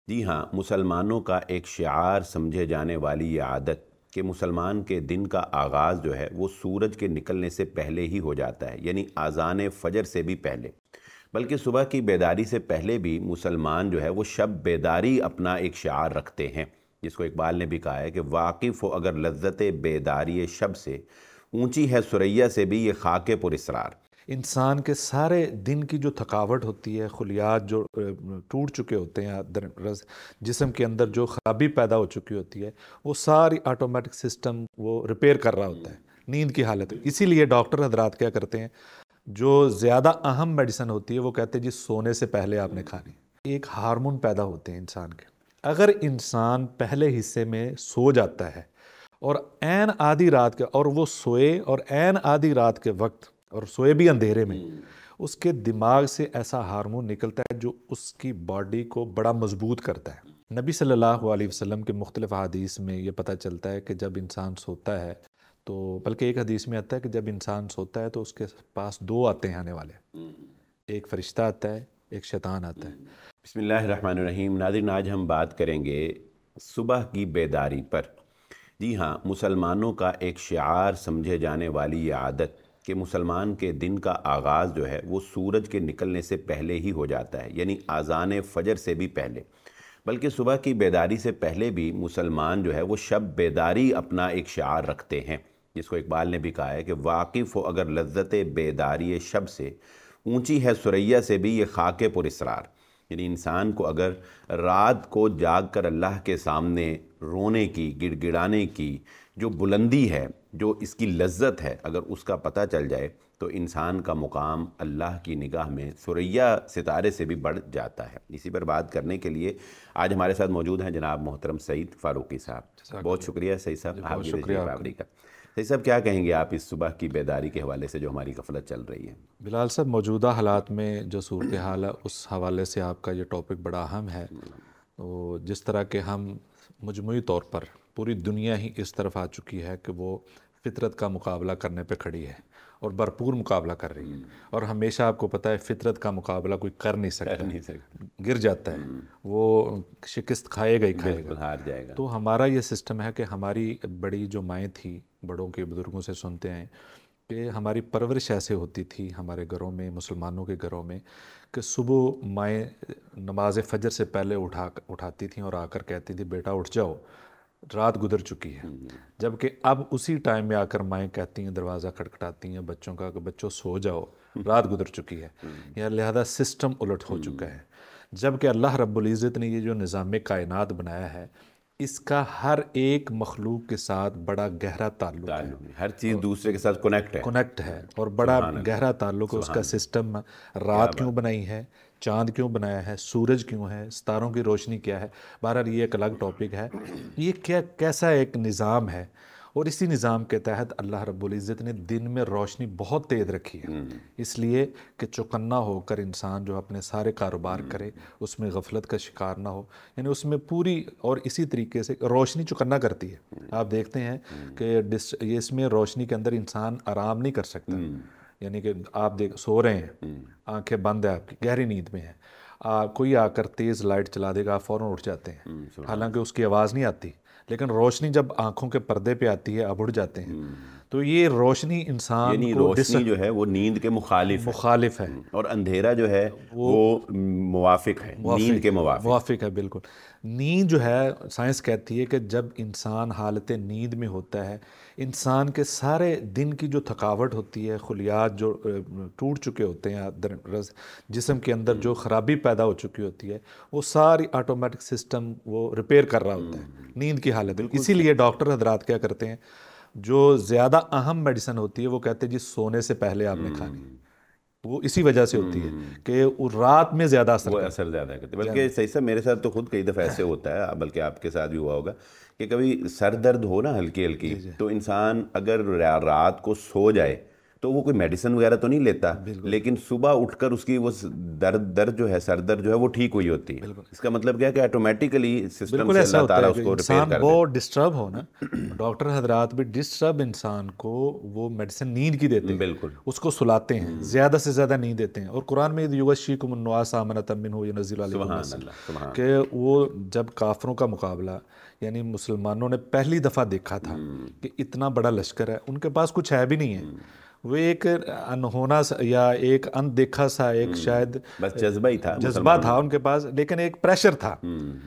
جی ہاں، مسلمانوں کا ایک شعار سمجھے جانے والی یہ عادت کہ مسلمان کے دن کا آغاز جو ہے وہ سورج کے نکلنے سے پہلے ہی ہو جاتا ہے، یعنی اذان فجر سے بھی پہلے، بلکہ صبح کی بیداری سے پہلے بھی مسلمان جو ہے وہ شب بیداری اپنا ایک شعار رکھتے ہیں، جس کو اقبال نے بھی کہا ہے کہ واقف ہو اگر لذت بیداری شب سے، اونچی ہے ثریا سے بھی یہ خاک پر اسرار۔ انسان کے سارے دن کی جو تھکاوٹ ہوتی ہے، خلیات جو ٹوٹ چکے ہوتے ہیں، جسم کے اندر جو خرابی پیدا ہو چکی ہوتی ہے، وہ ساری آٹومیٹک سسٹم وہ ریپیئر کر رہا ہوتا ہے نیند کی حالت میں۔ اسی لیے ڈاکٹر حضرات کیا کرتے ہیں، جو زیادہ اہم میڈیسن ہوتی ہے وہ کہتے ہیں جی سونے سے پہلے آپ نے کھانی۔ ایک ہارمون پیدا ہوتے ہیں انسان کے، اگر انسان پہلے حصے میں سو جاتا ہے اور عین آدھی رات کے، اور وہ سوئے اور عین آدھی رات کے وقت، اور سوئے بھی اندھیرے میں، اس کے دماغ سے ایسا ہارمون نکلتا ہے جو اس کی باڈی کو بڑا مضبوط کرتا ہے۔ نبی صلی اللہ علیہ وسلم کے مختلف حدیث میں یہ پتہ چلتا ہے کہ جب انسان سوتا ہے تو، بلکہ ایک حدیث میں آتا ہے کہ جب انسان سوتا ہے تو اس کے پاس دو آتے ہیں آنے والے، ایک فرشتہ آتا ہے، ایک شیطان آتا ہے۔ بسم اللہ الرحمن الرحیم۔ ناظرین، آج ہم بات کریں گے صبح کی بیداری پر۔ جی ہاں، مسلمانوں کا ایک شعار سمجھے جانے والی یہ عادت کہ مسلمان کے دن کا آغاز جو ہے وہ سورج کے نکلنے سے پہلے ہی ہو جاتا ہے، یعنی اذان فجر سے بھی پہلے، بلکہ صبح کی بیداری سے پہلے بھی مسلمان جو ہے وہ شب بیداری اپنا ایک شعار رکھتے ہیں، جس کو اقبال نے بھی کہا ہے کہ واقف ہو اگر لذت بیداری شب سے، اونچی ہے ثریا سے بھی یہ خاک پر اسرار۔ یعنی انسان کو اگر رات کو جاگ کر اللہ کے سامنے رونے کی، گڑ گڑانے کی جو بلندی ہے، جو اس کی لذت ہے، اگر اس کا پتہ چل جائے تو انسان کا مقام اللہ کی نگاہ میں ثریا ستارے سے بھی بڑھ جاتا ہے۔ اسی پر بات کرنے کے لیے آج ہمارے ساتھ موجود ہیں جناب محترم سعید فاروقی صاحب۔ بہت شکریہ سعید صاحب، آپ کی تشریف آوری کا۔ سعید صاحب، کیا کہیں گے آپ اس صبح کی بیداری کے حوالے سے جو ہماری غفلت چل رہی ہے؟ بلال صاحب، موجودہ حالات میں جو صورتحال ہے اس حوالے سے آپ کا یہ ٹاپک بڑا اہم ہے۔ تو جس طرح کہ ہم مجموعی طور پر پوری دنیا ہی اس طرف آ چکی ہے کہ وہ فطرت کا مقابلہ کرنے پہ کھڑی ہے اور بھرپور مقابلہ کر رہی ہے، اور ہمیشہ آپ کو پتہ ہے فطرت کا مقابلہ کوئی کر نہیں سکتا، گر جاتا ہے، وہ شکست کھائے گا ہی کھائے گا، ہار جائے گا۔ تو ہمارا یہ سسٹم ہے کہ ہماری بڑی جو مائیں تھی، بڑوں کے بزرگوں سے سنتے ہیں کہ ہماری پرورش ایسے ہوتی تھی ہمارے گھروں میں، مسلمانوں کے گھروں میں، کہ صبح مائیں نماز فجر سے پہلے اٹھاتی تھیں اور آ کر کہتی تھی بیٹا اٹھ جاؤ، رات گزر چکی ہے۔ جبکہ اب اسی ٹائم میں آ کر مائیں کہتی ہیں، دروازہ کھٹکھٹاتی ہیں بچوں کا کہ بچوں سو جاؤ، رات گزر چکی ہے، یا لہذا سسٹم الٹ ہو چکا ہے۔ جبکہ اللہ رب العزت نے یہ جو نظام کائنات بنایا ہے، اس کا ہر ایک مخلوق کے ساتھ بڑا گہرا تعلق ہے، ہر چیز دوسرے کے ساتھ کنیکٹ ہے اور بڑا گہرا تعلق ہے۔ اس کا سسٹم، رات کیوں بنائی ہے، چاند کیوں بنایا ہے، سورج کیوں ہے، ستاروں کی روشنی کیا ہے، بہرحال یہ ایک الگ ٹاپک ہے۔ یہ کیسا ایک نظام ہے، اور اسی نظام کے تحت اللہ رب العزت نے دن میں روشنی بہت تیز رکھی ہے، اس لیے کہ چوکنا ہو کر انسان جو اپنے سارے کاروبار کرے، اس میں غفلت کا شکار نہ ہو، یعنی اس میں پوری، اور اسی طریقے سے روشنی چوکنا کرتی ہے۔ آپ دیکھتے ہیں کہ یہ اس میں روشنی کے اندر انسان آرام نہیں کر سکتا، یعنی کہ آپ سو رہے ہیں، آنکھیں بند ہیں، آپ کی گہری نیند میں ہیں، کوئی آ کر تیز لائٹ چلا دے گا، آپ فوراً اٹھ جاتے ہیں، حالانکہ اس کی آواز نہیں آتی، لیکن روشنی جب آنکھوں کے پردے پہ آتی ہے آپ اٹھ جاتے ہیں۔ تو یہ روشنی انسان یعنی کو روشنی جو ہے وہ نیند کے مخالف ہے، اور اندھیرا جو ہے وہ موافق ہے، نیند کے موافق ہے، بالکل۔ نیند جو ہے، سائنس کہتی ہے کہ جب انسان حالت نیند میں ہوتا ہے، انسان کے سارے دن کی جو تھکاوٹ ہوتی ہے، خلیات جو ٹوٹ چکے ہوتے ہیں، جسم کے اندر جو خرابی پیدا ہو چکی ہوتی ہے، وہ ساری آٹومیٹک سسٹم وہ ریپیئر کر رہا ہوتا ہے نیند کی حالت میں۔ اسی لیے ڈاکٹر حضرات کیا کرتے ہیں، جو زیادہ اہم میڈیسن ہوتی ہے وہ کہتے ہیں جی سونے سے پہلے آپ نے کھانی، وہ اسی وجہ سے ہوتی ہے کہ رات میں زیادہ اثر زیادہ کرتے۔ بلکہ صحیح صاحب، میرے ساتھ تو خود کئی دفعہ ایسے ہوتا ہے، بلکہ آپ کے ساتھ بھی ہوا ہوگا کہ کبھی سر درد ہو نا ہلکی ہلکی، تو انسان اگر رات کو سو جائے تو وہ کوئی میڈیسن وغیرہ تو نہیں لیتا، لیکن صبح اٹھ کر اس کی وہ درد جو ہے، سر درد جو ہے وہ ٹھیک ہوئی ہوتی ہے. اس کا مطلب کیا کہ آٹومیٹکلی سسٹم بالکل سے ایسا اللہ ہوتا تعالیٰ ہے اس کہ کو ریپیئر انسان کر دے. بہت ڈسٹرب ہو نا، ڈاکٹر حضرات بھی ڈسٹرب انسان کو وہ میڈیسن نیند کی دیتے ہیں، بالکل اس کو سلاتے ہیں، زیادہ سے زیادہ نیند دیتے ہیں. اور قرآن میں یغشیکم النعاس امنۃ منہ ینزل علیکم سبحان النصر، اللہ سبحان. کہ وہ جب کافروں کا مقابلہ یعنی مسلمانوں نے پہلی دفعہ دیکھا تھا کہ اتنا بڑا لشکر ہے، ان کے پاس کچھ ہے بھی نہیں ہے، وہ ایک انہونا سا یا ایک اندیکھا سا ایک شاید بس جذبہ ہی تھا، جذبہ تھا ان کے پاس، لیکن ایک پریشر تھا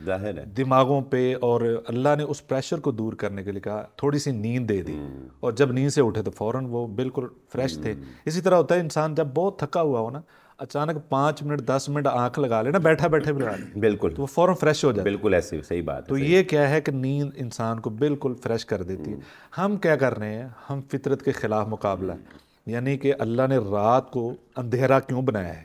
ظاہر ہے. دماغوں پہ، اور اللہ نے اس پریشر کو دور کرنے کے لیے کہا تھوڑی سی نیند دے دی، اور جب نیند سے اٹھے تو فوراً وہ بالکل فریش تھے. اسی طرح ہوتا ہے انسان جب بہت تھکا ہوا ہو نا، اچانک 5 منٹ 10 منٹ آنکھ لگا لے نا، بیٹھا بیٹھے بھی لگا لے بالکل تو وہ فوراً فریش ہو جاتا ہے. بالکل ایسے صحیح بات ہے. تو یہ کیا ہے کہ نیند انسان کو بالکل فریش کر دیتی ہے. ہم کیا کر رہے ہیں، ہم فطرت کے خلاف مقابلہ، یعنی کہ اللہ نے رات کو اندھیرا کیوں بنایا ہے؟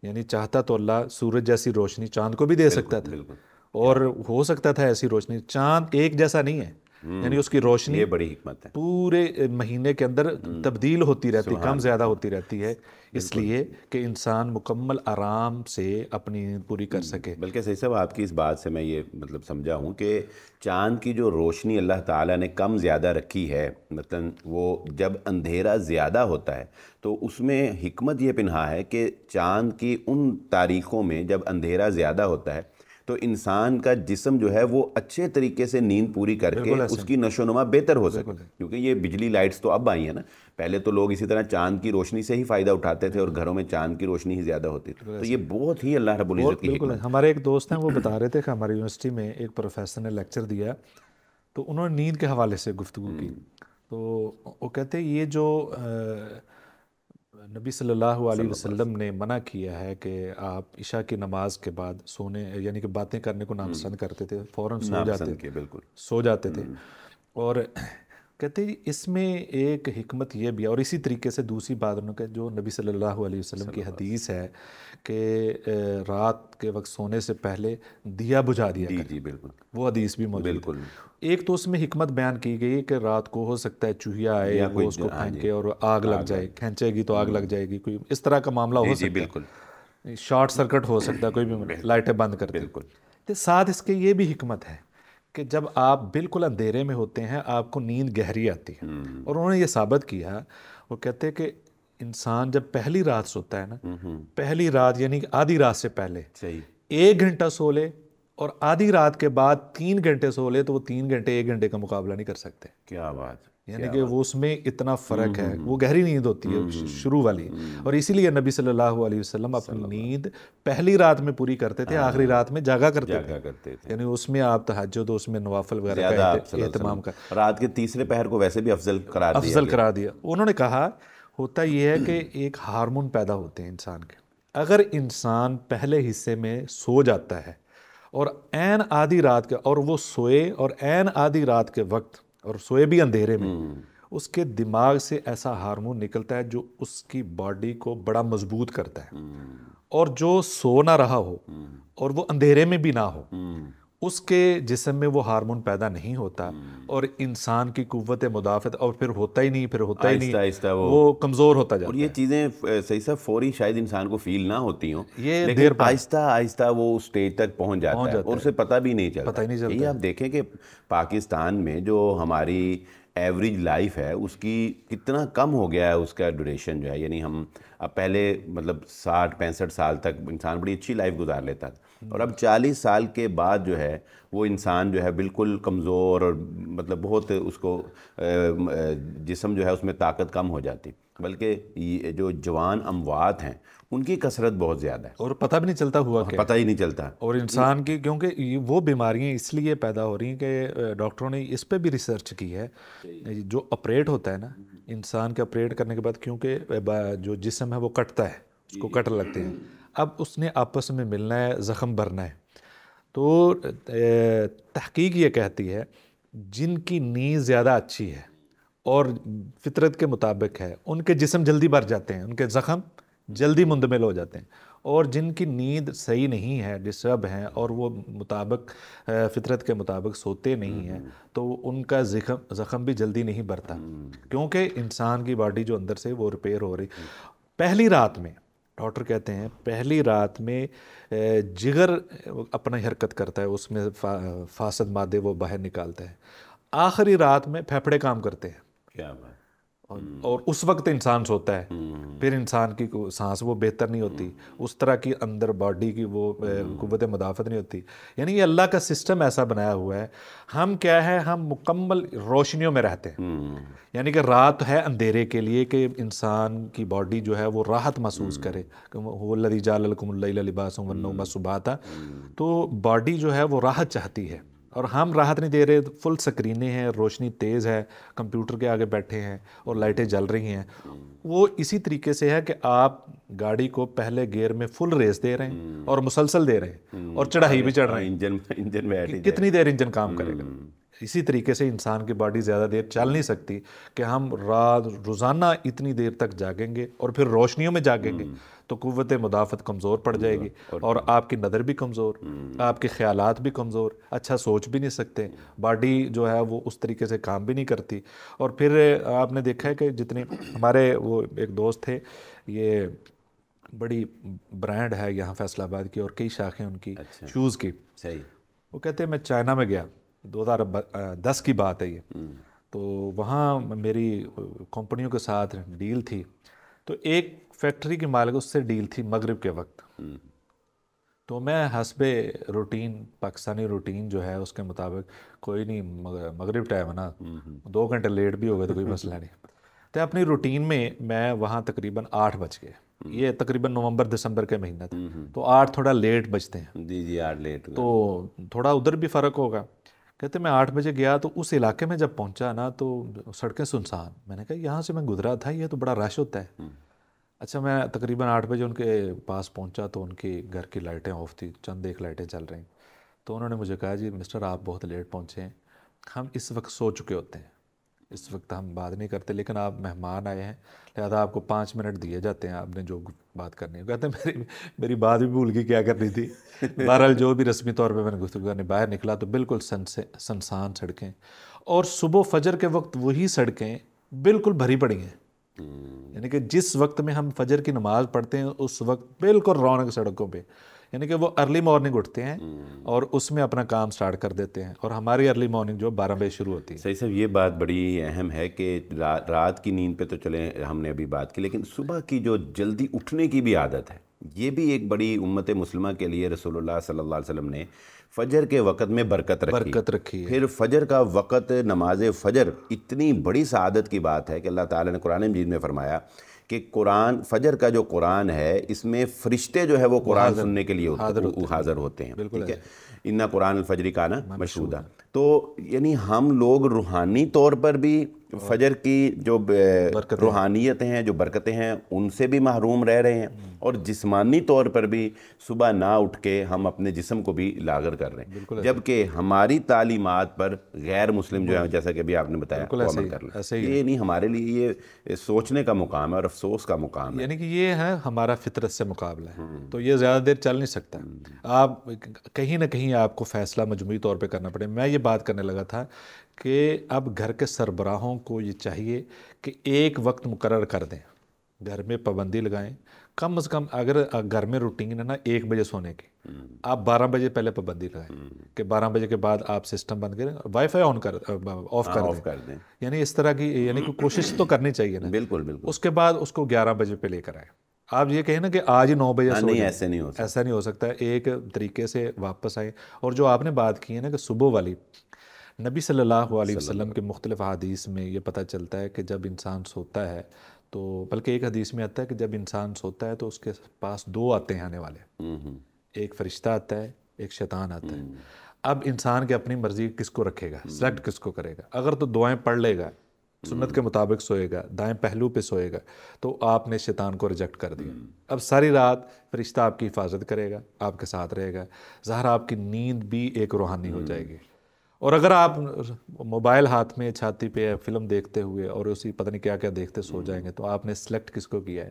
یعنی چاہتا تو اللہ سورج جیسی روشنی چاند کو بھی دے سکتا تھا، اور ہو سکتا تھا ایسی روشنی. چاند ایک جیسا نہیں ہے، یعنی اس کی روشنی یہ بڑی حکمت ہے. پورے مہینے کے اندر تبدیل ہوتی رہتی، کم زیادہ ہوتی رہتی ہے، اس لیے کہ انسان مکمل آرام سے اپنی نیند پوری کر سکے. بلکہ صحیح صاحب آپ کی اس بات سے میں یہ مطلب سمجھا ہوں کہ چاند کی جو روشنی اللہ تعالیٰ نے کم زیادہ رکھی ہے، مثلا وہ جب اندھیرا زیادہ ہوتا ہے تو اس میں حکمت یہ پنہا ہے کہ چاند کی ان تاریخوں میں جب اندھیرا زیادہ ہوتا ہے تو انسان کا جسم جو ہے وہ اچھے طریقے سے نیند پوری کر کے اس کی نشو و نما بہتر ہو سکے. کیونکہ یہ بجلی لائٹس تو اب آئی ہیں نا، پہلے تو لوگ اسی طرح چاند کی روشنی سے ہی فائدہ اٹھاتے تھے اور گھروں میں چاند کی روشنی ہی زیادہ ہوتی تھی. تو یہ بہت ہی اللہ رب العزت کی بالکل. ہمارے ایک دوست ہیں، وہ بتا رہے تھے کہ ہماری یونیورسٹی میں ایک پروفیسر نے لیکچر دیا، تو انہوں نے نیند کے حوالے سے گفتگو کی. تو وہ کہتے ہیں یہ جو نبی صلی اللہ علیہ وسلم نے منع کیا ہے کہ آپ عشاء کی نماز کے بعد سونے یعنی کہ باتیں کرنے کو ناپسند کرتے تھے، فوراً سو جاتے تھے. اور کہتے ہیں اس میں ایک حکمت یہ بھی ہے، اور اسی طریقے سے دوسری بات انہوں نے جو نبی صلی اللہ علیہ وسلم کی حدیث ہے کہ رات کے وقت سونے سے پہلے دیا بجھا دیا کریں. جی بالکل، وہ حدیث بھی موجود ہے. ایک تو اس میں حکمت بیان کی گئی کہ رات کو ہو سکتا ہے چوہیا آئے، وہ اس کو پھینکے اور آگ لگ جائے، کھینچے گی تو آگ لگ جائے گی، کوئی اس طرح کا معاملہ ہو سکتا ہے، شارٹ سرکٹ ہو سکتا ہے، کوئی بھی لائٹیں بند کر دے. ساتھ اس کے یہ بھی حکمت ہے کہ جب آپ بالکل اندھیرے میں ہوتے ہیں آپ کو نیند گہری آتی ہے. اور انہوں نے یہ ثابت کیا، وہ کہتے ہیں کہ انسان جب پہلی رات سوتا ہے نا، پہلی رات یعنی کہ آدھی رات سے پہلے 1 گھنٹہ سو لے اور آدھی رات کے بعد 3 گھنٹے سو لے تو وہ 3 گھنٹے 1 گھنٹے کا مقابلہ نہیں کر سکتے. کیا بات، یعنی کہ وہ اس میں اتنا فرق ہے، وہ گہری نیند ہوتی ہے شروع والی. اور اسی لیے نبی صلی اللہ علیہ وسلم اپنی نیند پہلی رات میں پوری کرتے تھے، آخری رات میں جاگا کرتے تھے. یعنی اس میں آپ تہجد، اس میں نوافل وغیرہ کا اہتمام کا، رات کے تیسرے پہر کو ویسے بھی افضل قرار دیا. انہوں نے کہا ہوتا یہ ہے کہ ایک ہارمون پیدا ہوتے ہیں انسان کے. اگر انسان پہلے حصے میں سو جاتا ہے اور عین آدھی رات کے، اور وہ سوئے اور عین آدھی رات کے وقت اور سوئے بھی اندھیرے میں، اس کے دماغ سے ایسا ہارمون نکلتا ہے جو اس کی باڈی کو بڑا مضبوط کرتا ہے. اور جو سو نہ رہا ہو اور وہ اندھیرے میں بھی نہ ہو، اس کے جسم میں وہ ہارمون پیدا نہیں ہوتا، اور انسان کی قوت مدافعت اور پھر ہوتا ہی نہیں، وہ کمزور ہوتا جاتا ہے. اور یہ چیزیں صحیح سا فوری شاید انسان کو فیل نہ ہوتی ہوں، لیکن آہستہ آہستہ وہ اسٹیج تک پہنچ جاتا ہے اور اسے پتہ بھی نہیں چلتا. یہ آپ دیکھیں کہ پاکستان میں جو ہماری ایوریج لائف ہے اس کی کتنا کم ہو گیا ہے، اس کا ڈیوریشن جو ہے. یعنی ہم اب پہلے مطلب 60-65 سال تک انسان بڑی اچھی لائف گزار لیتا تھا، اور اب 40 سال کے بعد جو ہے وہ انسان جو ہے بالکل کمزور، اور مطلب بہت اس کو جسم جو ہے اس میں طاقت کم ہو جاتی. بلکہ یہ جو جوان اموات ہیں ان کی کثرت بہت زیادہ ہے، اور پتہ بھی نہیں چلتا ہوا کہ پتہ ہی نہیں چلتا. اور انسان کی کیونکہ وہ بیماریاں اس لیے پیدا ہو رہی ہیں کہ ڈاکٹروں نے اس پہ بھی ریسرچ کی ہے. جو آپریٹ ہوتا ہے نا انسان کے، آپریٹ کرنے کے بعد کیونکہ جو جسم ہے وہ کٹتا ہے، اس کو کٹر لگتے ہیں، اب اس نے آپس میں ملنا ہے، زخم بھرنا ہے. تو تحقیق یہ کہتی ہے جن کی نیند زیادہ اچھی ہے اور فطرت کے مطابق ہے ان کے جسم جلدی بھر جاتے ہیں، ان کے زخم جلدی مندمل ہو جاتے ہیں. اور جن کی نیند صحیح نہیں ہے، ڈسٹرب ہیں، اور وہ فطرت کے مطابق سوتے نہیں ہیں، تو ان کا زخم بھی جلدی نہیں بھرتا، کیونکہ انسان کی باڈی جو اندر سے وہ ریپیئر ہو رہی. پہلی رات میں ڈاکٹر کہتے ہیں پہلی رات میں جگر اپنا حرکت کرتا ہے، اس میں فاسد مادے وہ باہر نکالتا ہے. آخری رات میں پھیپھڑے کام کرتے ہیں. کیا بات. اور اس وقت انسان سوتا ہے. پھر انسان کی سانس وہ بہتر نہیں ہوتی، اس طرح کی اندر باڈی کی وہ قوت مدافعت نہیں ہوتی. یعنی یہ اللہ کا سسٹم ایسا بنایا ہوا ہے. ہم کیا ہے، ہم مکمل روشنیوں میں رہتے ہیں. یعنی کہ رات ہے اندھیرے کے لیے کہ انسان کی باڈی جو ہے وہ راحت محسوس کرے. هو الذی جعل لکم اللیل لباسا والنوم سباتا. تو باڈی جو ہے وہ راحت چاہتی ہے، اور ہم راحت نہیں دے رہے. فل سکرینیں ہیں، روشنی تیز ہے، کمپیوٹر کے آگے بیٹھے ہیں اور لائٹیں جل رہی ہیں. وہ اسی طریقے سے ہے کہ آپ گاڑی کو پہلے گیئر میں فل ریس دے رہے ہیں اور مسلسل دے رہے ہیں اور چڑھائی بھی چڑھ رہے ہیں. انجن میں کتنی دیر انجن کام کرے گا؟ اسی طریقے سے انسان کی باڈی زیادہ دیر چل نہیں سکتی کہ ہم روزانہ اتنی دیر تک جاگیں گے اور پھر روشنیوں میں جاگیں گے تو قوت مدافعت کمزور پڑ جائے گی، اور آپ کی نظر بھی کمزور، آپ کے خیالات بھی کمزور، اچھا سوچ بھی نہیں سکتے، باڈی جو ہے وہ اس طریقے سے کام بھی نہیں کرتی. اور پھر آپ نے دیکھا ہے کہ جتنے ہمارے وہ ایک دوست تھے، یہ بڑی برانڈ ہے یہاں فیصل آباد کی اور کئی شاخیں ان کی شوز کی. صحیح. وہ کہتے ہیں میں چائنا میں گیا، 2010 کی بات ہے یہ. تو وہاں میری کمپنیوں کے ساتھ ڈیل تھی، تو ایک فیکٹری کی مالک اس سے ڈیل تھی مغرب کے وقت. تو میں حسب روٹین، پاکستانی روٹین جو ہے اس کے مطابق، کوئی نہیں مغرب ٹائم ہے نا، 2 گھنٹے لیٹ بھی ہو گئے تو کوئی مسئلہ نہیں. تو اپنی روٹین میں وہاں تقریباً 8 بج گئے. یہ تقریباً نومبر دسمبر کے مہینہ تھا، تو 8 تھوڑا لیٹ بجتے ہیں. جی 8 لیٹ. تو تھوڑا ادھر بھی فرق ہوگا. کہتے میں 8 بجے گیا تو اس علاقے میں جب پہنچا نا تو سڑکیں سنسان. میں نے کہا یہاں سے میں گزرا تھا، یہ تو بڑا رش ہوتا ہے. اچھا میں تقریباً 8 بجے ان کے پاس پہنچا تو ان کی گھر کی لائٹیں آف تھی، چند ایک لائٹیں چل رہی. تو انہوں نے مجھے کہا جی مسٹر آپ بہت لیٹ پہنچے ہیں، ہم اس وقت سو چکے ہوتے ہیں، اس وقت ہم بات نہیں کرتے، لیکن آپ مہمان آئے ہیں لہٰذا آپ کو 5 منٹ دیے جاتے ہیں، آپ نے جو بات کرنی ہے. کہتے ہیں میری بات بھی بھول گئی کیا کرنی تھی. بہرحال جو بھی رسمی طور پہ میں نے گفتگو کرنے باہر نکلا تو بالکل سنسان سڑکیں، اور صبح فجر کے وقت وہی سڑکیں بالکل بھری پڑی ہیں. یعنی کہ جس وقت میں ہم فجر کی نماز پڑھتے ہیں اس وقت بالکل رونق سڑکوں پہ. یعنی کہ وہ ارلی مارننگ اٹھتے ہیں اور اس میں اپنا کام سٹارٹ کر دیتے ہیں، اور ہماری ارلی مارننگ جو 12 بجے شروع ہوتی ہے. صحیح صاحب، یہ بات بڑی اہم ہے کہ رات کی نیند پہ تو چلیں ہم نے ابھی بات کی، لیکن صبح کی جو جلدی اٹھنے کی بھی عادت ہے، یہ بھی ایک بڑی امت مسلمہ کے لیے رسول اللہ صلی اللہ علیہ وسلم نے فجر کے وقت میں برکت رکھی ہے. پھر فجر کا وقت، نماز فجر اتنی بڑی سعادت کی بات ہے کہ اللہ تعالیٰ نے قرآن مجید میں فرمایا کہ قرآن، فجر کا جو قرآن ہے اس میں فرشتے جو ہے وہ قرآن سننے کے لیے حاضر ہوتے ہیں. ٹھیک ہے، اِنَّ قرآن الفجر کان مشہودا. تو یعنی ہم لوگ روحانی طور پر بھی فجر کی جو روحانیت ہیں، جو برکتیں ہیں، ان سے بھی محروم رہ رہے ہیں، اور جسمانی طور پر بھی صبح نہ اٹھ کے ہم اپنے جسم کو بھی لاغر کر رہے ہیں، جبکہ ہماری تعلیمات پر غیر مسلم جو ہے جیسا کہ ابھی آپ نے بتایا وہ عمل کر رہے ہیں. یہ نہیں ہمارے لیے، یہ سوچنے کا مقام ہے اور افسوس کا مقام ہے. یعنی کہ یہ ہے ہمارا فطرت سے مقابلہ ہے، تو یہ زیادہ دیر چل نہیں سکتا. آپ کہیں نہ کہیں آپ کو فیصلہ مجموعی طور پہ کرنا پڑے. میں یہ بات کرنے لگا تھا کہ اب گھر کے سربراہوں کو یہ چاہیے کہ ایک وقت مقرر کر دیں، گھر میں پابندی لگائیں. کم از کم اگر گھر میں روٹین ہے نا 1 بجے سونے کی، آپ 12 بجے پہلے پابندی لگائیں کہ 12 بجے کے بعد آپ سسٹم بند کریں، وائی فائی آف کر دیں. یعنی اس طرح کی، یعنی کہ کوشش تو کرنی چاہیے نا. بالکل. اس کے بعد اس کو 11 بجے پہ لے کر آئیں. آپ یہ کہیں نا کہ آج ہی 9 بجے سو جائیں، ایسے نہیں ہو سکتا. ایک طریقے سے واپس آئیں. اور جو آپ نے بات کی ہے نا کہ صبح والی، نبی صلی اللہ علیہ وسلم کے مختلف حدیث میں یہ پتہ چلتا ہے کہ جب انسان سوتا ہے تو، بلکہ ایک حدیث میں آتا ہے کہ جب انسان سوتا ہے تو اس کے پاس 2 آتے ہیں آنے والے، ایک فرشتہ آتا ہے، ایک شیطان آتا ہے. اب انسان کی اپنی مرضی کس کو رکھے گا، سلیکٹ کس کو کرے گا. اگر تو دعائیں پڑھ لے گا، سنت کے مطابق سوئے گا، دائیں پہلو پہ سوئے گا، تو آپ نے شیطان کو ریجیکٹ کر دیا. اب ساری رات فرشتہ آپ کی حفاظت کرے گا، آپ کے ساتھ رہے گا، ظاہر آپ کی نیند بھی ایک روحانی ہو جائے گی. اور اگر آپ موبائل ہاتھ میں چھاتی پہ فلم دیکھتے ہوئے اور اسی پتہ نہیں کیا کیا دیکھتے سو جائیں گے، تو آپ نے سلیکٹ کس کو کیا ہے؟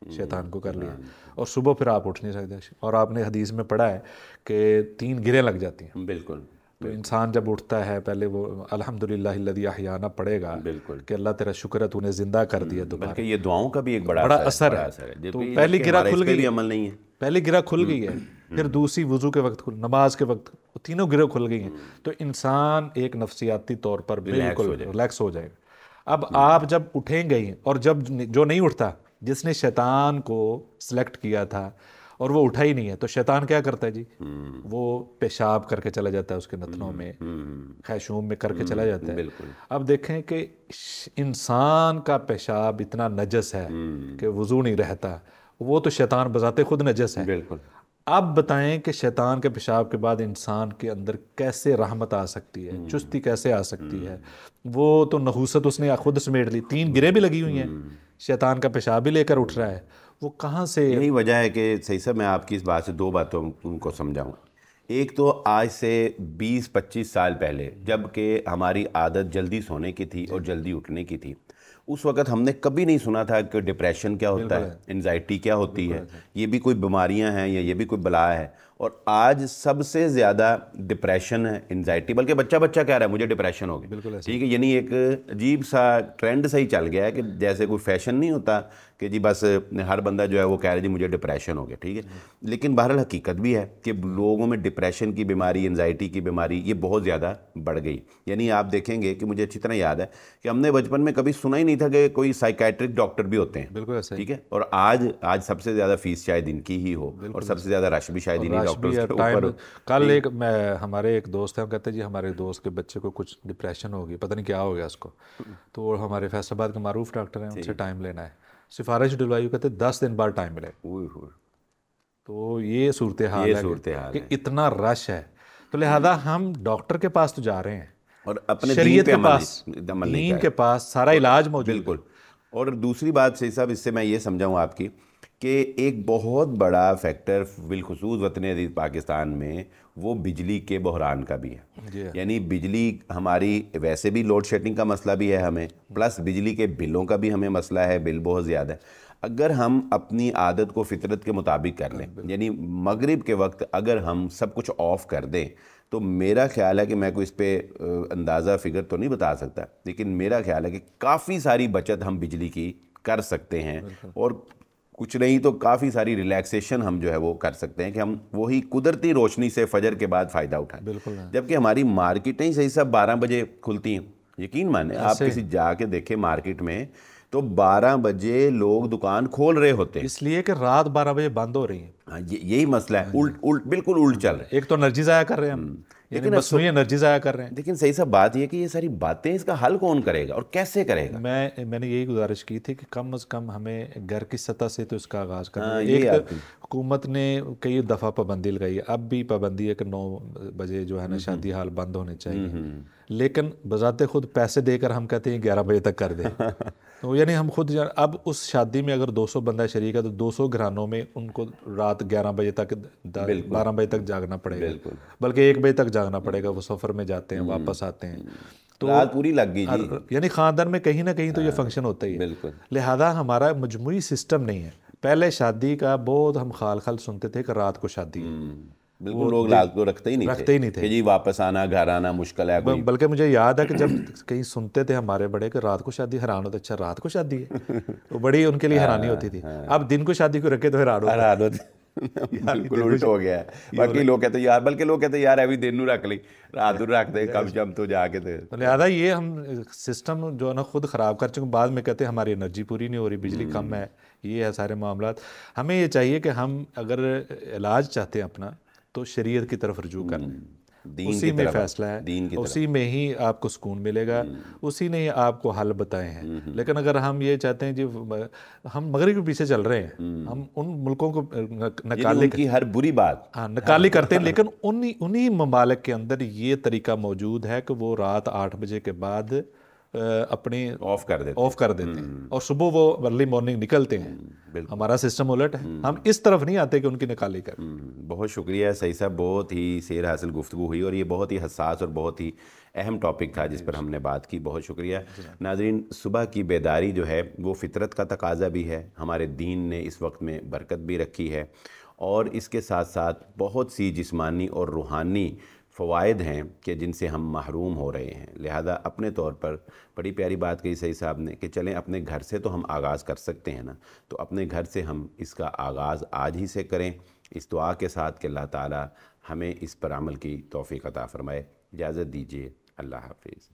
شیطان کو کر لیا اور صبح پھر آپ اٹھ نہیں سکتے. اور آپ نے حدیث میں پڑھا ہے کہ 3 گریں لگ جاتی ہیں. بالکل. تو انسان جب اٹھتا ہے پہلے وہ الحمدللہ الذی احیانا پڑھے گا بالکل کہ اللہ تیرا شکر ہے تو نے زندہ کر دیا دوبارہ. بلکہ یہ دعاؤں کا بھی ایک بڑا اثر ہے. تو پہلی گرہ کھل گئی, عمل نہیں ہے, پہلی گرہ کھل گئی ہے, پھر دوسری وضو کے وقت نماز کے وقت, تینوں گرہ کھل گئی ہیں. تو انسان ایک نفسیاتی طور پر بالکل ریلیکس ہو جائے گا. اب آپ جب اٹھیں گئی اور جب جو نہیں اٹھتا, جس نے شیطان کو سلیکٹ کیا تھا اور وہ اٹھا ہی نہیں ہے, تو شیطان کیا کرتا ہے جی, وہ پیشاب کر کے چلا جاتا ہے اس کے نتنوں میں, خیشوم میں کر کے چلا جاتا ہے. اب دیکھیں کہ انسان کا پیشاب اتنا نجس ہے کہ وضو نہیں رہتا, وہ تو شیطان بذات خود نجس ہے. بالکل. اب بتائیں کہ شیطان کے پیشاب کے بعد انسان کے اندر کیسے رحمت آ سکتی ہے, چستی کیسے آ سکتی ہے. وہ تو نحوست اس نے خود سمیٹ لی, 3 گریں بھی لگی ہوئی ہیں, شیطان کا پیشاب بھی لے کر اٹھ رہا ہے, وہ کہاں سے. یہی وجہ ہے کہ صحیح صاحب میں آپ کی اس بات سے 2 باتوں ان کو سمجھاؤں. ایک تو آج سے 20-25 سال پہلے جب کہ ہماری عادت جلدی سونے کی تھی اور جلدی اٹھنے کی تھی, اس وقت ہم نے کبھی نہیں سنا تھا کہ ڈپریشن کیا ہوتا ہے, انزائٹی کیا ہوتی ہے, یہ بھی کوئی بیماریاں ہیں یا یہ بھی کوئی بلا ہے. اور آج سب سے زیادہ ڈپریشن ہے, انزائٹی, بلکہ بچہ کہہ رہا ہے مجھے ڈپریشن ہو گیا. ٹھیک ہے, یعنی ایک عجیب سا ٹرینڈ سا ہی چل گیا ہے کہ جیسے کوئی فیشن نہیں ہوتا کہ جی بس ہر بندہ جو ہے وہ کہہ رہا ہے جی مجھے ڈپریشن ہو گیا. ٹھیک ہے, لیکن بہرحال حقیقت بھی ہے کہ لوگوں میں ڈپریشن کی بیماری, انزائٹی کی بیماری یہ بہت زیادہ بڑھ گئی. یعنی آپ دیکھیں گے کہ مجھے اچھی طرح یاد ہے کہ ہم نے بچپن میں کبھی سنا ہی نہیں تھا کہ کوئی سائیکیٹرک ڈاکٹر بھی ہوتے ہیں. بالکل ایسا. ٹھیک ہے, اور آج سب سے زیادہ فیس شاید ان کی ہی ہو اور سب سے زیادہ رش بھی شاید انہی ڈاکٹرز کے اوپر. کل ہمارے ایک دوست ہیں, ہم کہتے ہیں جی ہمارے دوست کے بچے کو کچھ ڈپریشن ہو گئی, پتہ نہیں کیا ہو گیا اس کو. تو ہمارے فیصل آباد کے معروف ڈاکٹر ہیں, ان سے ٹائم لینا ہے, سفارش ڈلوائی, کہتے ہیں 10 دن بعد ٹائم ملے. تو یہ صورتحال ہے کہ اتنا رش ہے. تو لہذا ہم ڈاکٹر کے پاس تو جا رہے ہیں اور اپنے شریعت کے پاس, دین کے پاس سارا علاج موجود. بالکل. اور دوسری بات صحیح صاحب اس سے میں یہ سمجھاؤں آپ کی کہ ایک بہت بڑا فیکٹر بالخصوص وطن عزیز پاکستان میں وہ بجلی کے بحران کا بھی ہے. یعنی بجلی ہماری ویسے بھی لوڈ شیڈنگ کا مسئلہ بھی ہے ہمیں, پلس بجلی کے بلوں کا بھی ہمیں مسئلہ ہے, بل بہت زیادہ ہے. اگر ہم اپنی عادت کو فطرت کے مطابق کر لیں, یعنی مغرب کے وقت اگر ہم سب کچھ آف کر دیں, تو میرا خیال ہے کہ میں کوئی اس پہ اندازہ فگر تو نہیں بتا سکتا, لیکن میرا خیال ہے کہ کافی ساری بچت ہم بجلی کی کر سکتے ہیں, اور کچھ نہیں تو کافی ساری ریلیکسیشن ہم جو ہے وہ کر سکتے ہیں کہ ہم وہی قدرتی روشنی سے فجر کے بعد فائدہ اٹھائیں. جبکہ ہماری مارکیٹیں صحیح صاحب 12 بجے کھلتی ہیں. یقین مانیں آپ کسی جا کے دیکھیں مارکیٹ میں تو 12 بجے لوگ دکان کھول رہے ہوتے ہیں, اس لیے کہ رات 12 بجے بند ہو رہی ہیں. ہاں یہی مسئلہ ہے, بالکل الٹ چل رہا ہے. ایک تو انرجی ضائع کر رہے ہیں ہم, لیکن مصنوعی انرجی ضائع کر رہے ہیں. لیکن صحیح سا بات یہ کہ یہ ساری باتیں اس کا حل کون کرے گا اور کیسے کرے گا؟ میں نے یہی گزارش کی تھی کہ کم از کم ہمیں گھر کی سطح سے تو اس کا آغاز کرنا ہے. ایک حکومت نے کئی دفعہ پابندی لگائی ہے, اب بھی پابندی ہے کہ 9 بجے جو ہے نا شادی حال بند ہونے چاہیے, لیکن بذات خود پیسے دے کر ہم کہتے ہیں 11 بجے تک کر دیں. تو یعنی ہم خود اب اس شادی میں اگر 200 بندہ شریک ہے تو 200 گھرانوں میں ان کو رات 11 بجے تک 12 بجے تک جاگنا پڑے گا, بلکہ 1 بجے تک جاگنا پڑے گا. وہ سفر میں جاتے ہیں واپس آتے ہیں, تو رات پوری لگ گئی جی. یعنی خاندان میں کہیں نہ کہیں تو یہ فنکشن ہوتا ہی ہے. لہذا ہمارا مجموعی سسٹم نہیں ہے. پہلے شادی کا بہت ہم خال سنتے تھے کہ رات کو شادی ہے, بالکل لوگ رات کو رکھتے ہی نہیں تھے کہ جی واپس آنا گھر آنا مشکل ہے. بلکہ مجھے یاد ہے کہ جب کہیں سنتے تھے ہمارے بڑے کہ رات کو شادی, حیران ہوتا, اچھا رات کو شادی ہے, تو بڑی ان کے لیے حیرانی ہوتی تھی. اب دن کو شادی کو رکھے تو حیران ہوتے. بالکل الٹ ہو گیا ہے. باقی لوگ کہتے یار, بلکہ لوگ کہتے یار ابھی دن نو رکھ لی, رات نو رکھ دے, کب جم تو جا کے دے. لہٰذا یہ ہم سسٹم جو ہے نا خود خراب کر چکے. بعد میں کہتے ہیں ہماری انرجی پوری نہیں ہو رہی, بجلی کم ہے, یہ ہے سارے معاملات. ہمیں یہ چاہیے کہ ہم اگر علاج چاہتے ہیں اپنا تو شریعت کی طرف رجوع کریں, اسی میں فیصلہ ہے, اسی میں ہی آپ کو سکون ملے گا, اسی نے آپ کو حل بتائے ہیں. لیکن اگر ہم یہ چاہتے ہیں جی ہم مغرب کے پیچھے چل رہے ہیں, ہم ان ملکوں کو نکالی کی ہر بری بات نکالی کرتے ہیں, لیکن انہی ممالک کے اندر یہ طریقہ موجود ہے کہ وہ رات 8 بجے کے بعد اپنی آف کر دیتے ہیں اور صبح وہ ارلی مارننگ نکلتے ہیں. ہمارا سسٹم الٹ ہے, ہم اس طرف نہیں آتے کہ ان کی نکالی کریں. بہت شکریہ سعید صاحب, بہت ہی سیر حاصل گفتگو ہوئی اور یہ بہت ہی حساس اور بہت ہی اہم ٹاپک تھا جس پر ہم نے بات کی. بہت شکریہ. ناظرین, صبح کی بیداری جو ہے وہ فطرت کا تقاضا بھی ہے, ہمارے دین نے اس وقت میں برکت بھی رکھی ہے, اور اس کے ساتھ ساتھ بہت سی جسمانی اور روحانی فوائد ہیں کہ جن سے ہم محروم ہو رہے ہیں. لہذا اپنے طور پر بڑی پیاری بات کہی سعید صاحب نے کہ چلیں اپنے گھر سے تو ہم آغاز کر سکتے ہیں نا, تو اپنے گھر سے ہم اس کا آغاز آج ہی سے کریں, اس دعا کے ساتھ کہ اللہ تعالی ہمیں اس پر عمل کی توفیق عطا فرمائے. اجازت دیجیے, اللہ حافظ.